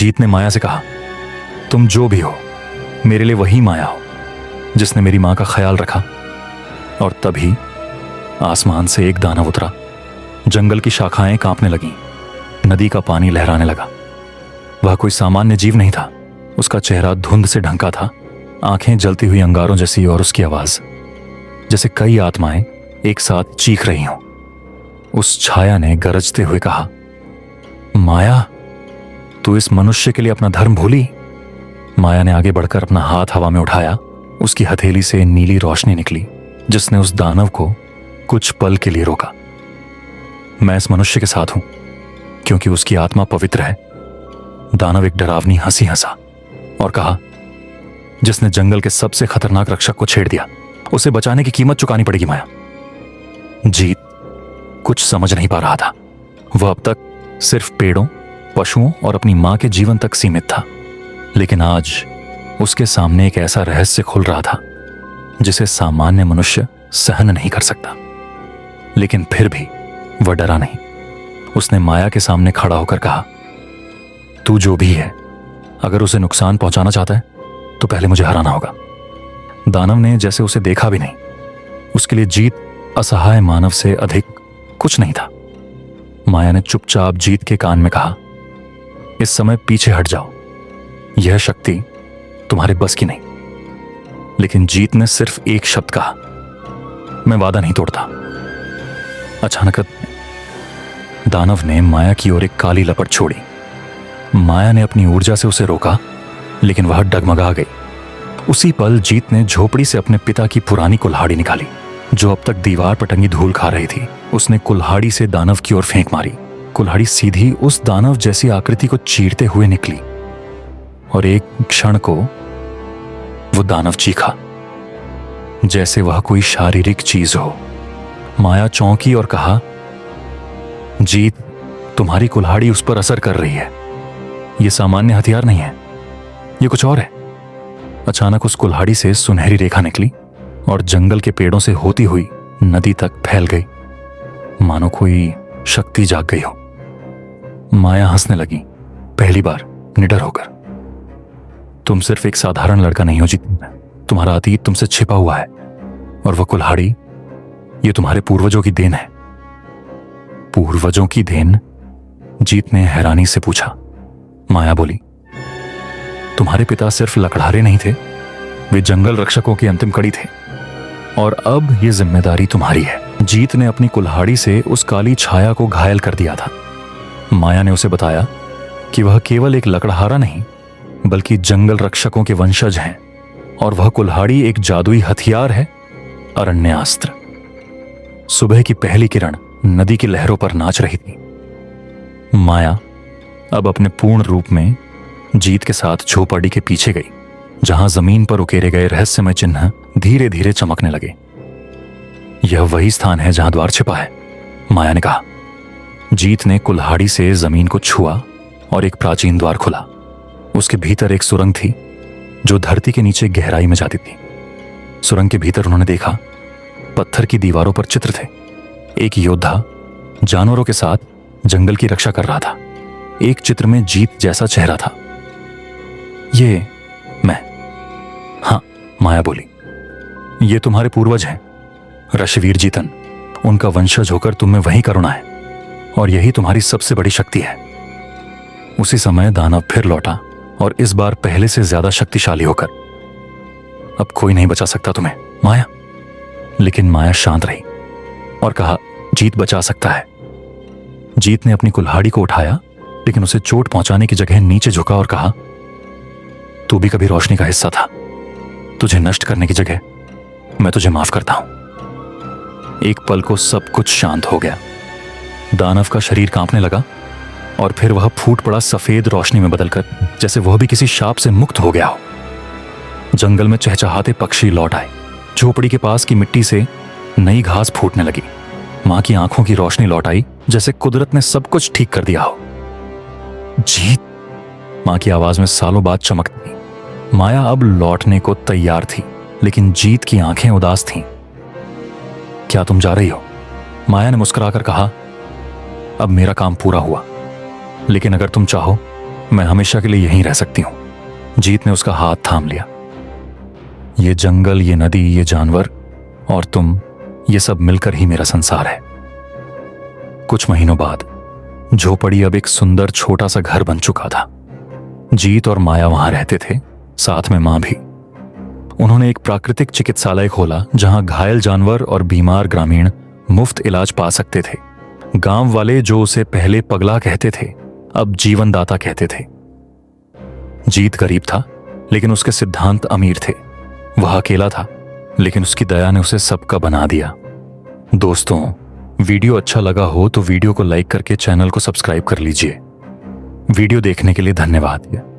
जीत ने माया से कहा, तुम जो भी हो मेरे लिए वही माया हो जिसने मेरी मां का ख्याल रखा। और तभी आसमान से एक दानव उतरा। जंगल की शाखाएं कांपने लगीं, नदी का पानी लहराने लगा। वह कोई सामान्य जीव नहीं था। उसका चेहरा धुंध से ढंका था, आंखें जलती हुई अंगारों जैसी, और उसकी आवाज जैसे कई आत्माएं एक साथ चीख रही हों। उस छाया ने गरजते हुए कहा, माया, तू इस मनुष्य के लिए अपना धर्म भूली? माया ने आगे बढ़कर अपना हाथ हवा में उठाया। उसकी हथेली से नीली रोशनी निकली जिसने उस दानव को कुछ पल के लिए रोका। मैं इस मनुष्य के साथ हूं क्योंकि उसकी आत्मा पवित्र है। दानव एक डरावनी हंसी हंसा और कहा, जिसने जंगल के सबसे खतरनाक रक्षक को छेड़ दिया, उसे बचाने की कीमत चुकानी पड़ेगी माया। जीत कुछ समझ नहीं पा रहा था। वह अब तक सिर्फ पेड़ों, पशुओं और अपनी मां के जीवन तक सीमित था, लेकिन आज उसके सामने एक ऐसा रहस्य खुल रहा था जिसे सामान्य मनुष्य सहन नहीं कर सकता। लेकिन फिर भी वह डरा नहीं। उसने माया के सामने खड़ा होकर कहा, तू जो भी है, अगर उसे नुकसान पहुंचाना चाहता है तो पहले मुझे हराना होगा। दानव ने जैसे उसे देखा भी नहीं। उसके लिए जीत असहाय मानव से अधिक कुछ नहीं था। माया ने चुपचाप जीत के कान में कहा, इस समय पीछे हट जाओ, यह शक्ति तुम्हारे बस की नहीं। लेकिन जीत ने सिर्फ एक शब्द कहा, मैं वादा नहीं तोड़ता। अचानक दानव ने माया की ओर एक काली लपट छोड़ी। माया ने अपनी ऊर्जा से उसे रोका, लेकिन वह डगमगा गई। उसी पल जीत ने झोपड़ी से अपने पिता की पुरानी कुल्हाड़ी निकाली जो अब तक दीवार पर टंगी धूल खा रही थी। उसने कुल्हाड़ी से दानव की ओर फेंक मारी। कुल्हाड़ी सीधी उस दानव जैसी आकृति को चीरते हुए निकली और एक क्षण को वो दानव चीखा जैसे वह कोई शारीरिक चीज हो। माया चौंकी और कहा, जीत, तुम्हारी कुल्हाड़ी उस पर असर कर रही है। यह सामान्य हथियार नहीं है, यह कुछ और है। अचानक उस कुल्हाड़ी से सुनहरी रेखा निकली और जंगल के पेड़ों से होती हुई नदी तक फैल गई, मानो कोई शक्ति जाग गई हो। माया हंसने लगी, पहली बार निडर होकर। तुम सिर्फ एक साधारण लड़का नहीं हो जीत, तुम्हारा अतीत तुमसे छिपा हुआ है, और वह कुल्हाड़ी ये तुम्हारे पूर्वजों की देन है। पूर्वजों की देन? जीत ने हैरानी से पूछा। माया बोली, तुम्हारे पिता सिर्फ लकड़हारे नहीं थे, वे जंगल रक्षकों की अंतिम कड़ी थे, और अब यह जिम्मेदारी तुम्हारी है। जीत ने अपनी कुल्हाड़ी से उस काली छाया को घायल कर दिया था। माया ने उसे बताया कि वह केवल एक लकड़हारा नहीं बल्कि जंगल रक्षकों के वंशज हैं, और वह कुल्हाड़ी एक जादुई हथियार है, अरण्यास्त्र। सुबह की पहली किरण नदी की लहरों पर नाच रही थी। माया अब अपने पूर्ण रूप में जीत के साथ झोपड़ी के पीछे गई, जहां जमीन पर उकेरे गए रहस्यमय चिन्ह धीरे धीरे चमकने लगे। यह वही स्थान है जहां द्वार छिपा है, माया ने कहा। जीत ने कुल्हाड़ी से जमीन को छुआ और एक प्राचीन द्वार खुला। उसके भीतर एक सुरंग थी जो धरती के नीचे गहराई में जाती थी। सुरंग के भीतर उन्होंने देखा, पत्थर की दीवारों पर चित्र थे। एक योद्धा जानवरों के साथ जंगल की रक्षा कर रहा था। एक चित्र में जीत जैसा चेहरा था। ये मैं। हाँ, माया बोली, ये तुम्हारे पूर्वज हैं, ऋषिवीर जीतन। उनका वंशज होकर तुम में वही करुणा है, और यही तुम्हारी सबसे बड़ी शक्ति है। उसी समय दानव फिर लौटा, और इस बार पहले से ज्यादा शक्तिशाली होकर। अब कोई नहीं बचा सकता तुम्हें, माया। लेकिन माया शांत रही और कहा, जीत बचा सकता है। जीत ने अपनी कुल्हाड़ी को उठाया, लेकिन उसे चोट पहुंचाने की जगह नीचे झुका और कहा, तू भी कभी रोशनी का हिस्सा था। तुझे नष्ट करने की जगह मैं तुझे माफ करता हूं। एक पल को सब कुछ शांत हो गया। दानव का शरीर कांपने लगा, और फिर वह फूट पड़ा सफेद रोशनी में बदलकर जैसे वह भी किसी शाप से मुक्त हो गया हो। जंगल में चहचहाते पक्षी लौट आए। झोपड़ी के पास की मिट्टी से नई घास फूटने लगी। मां की आंखों की रोशनी लौट आई, जैसे कुदरत ने सब कुछ ठीक कर दिया हो। जीत, मां की आवाज में सालों बाद चमक थी। माया अब लौटने को तैयार थी, लेकिन जीत की आंखें उदास थीं। क्या तुम जा रही हो? माया ने मुस्कुराकर कहा, अब मेरा काम पूरा हुआ, लेकिन अगर तुम चाहो मैं हमेशा के लिए यहीं रह सकती हूं। जीत ने उसका हाथ थाम लिया। ये जंगल, ये नदी, ये जानवर और तुम, ये सब मिलकर ही मेरा संसार है। कुछ महीनों बाद झोपड़ी अब एक सुंदर छोटा सा घर बन चुका था। जीत और माया वहां रहते थे, साथ में मां भी। उन्होंने एक प्राकृतिक चिकित्सालय खोला जहां घायल जानवर और बीमार ग्रामीण मुफ्त इलाज पा सकते थे। गांव वाले जो उसे पहले पगला कहते थे, अब जीवनदाता कहते थे। जीत गरीब था, लेकिन उसके सिद्धांत अमीर थे। वह अकेला था, लेकिन उसकी दया ने उसे सबका बना दिया। दोस्तों, वीडियो अच्छा लगा हो तो वीडियो को लाइक करके चैनल को सब्सक्राइब कर लीजिए। वीडियो देखने के लिए धन्यवाद।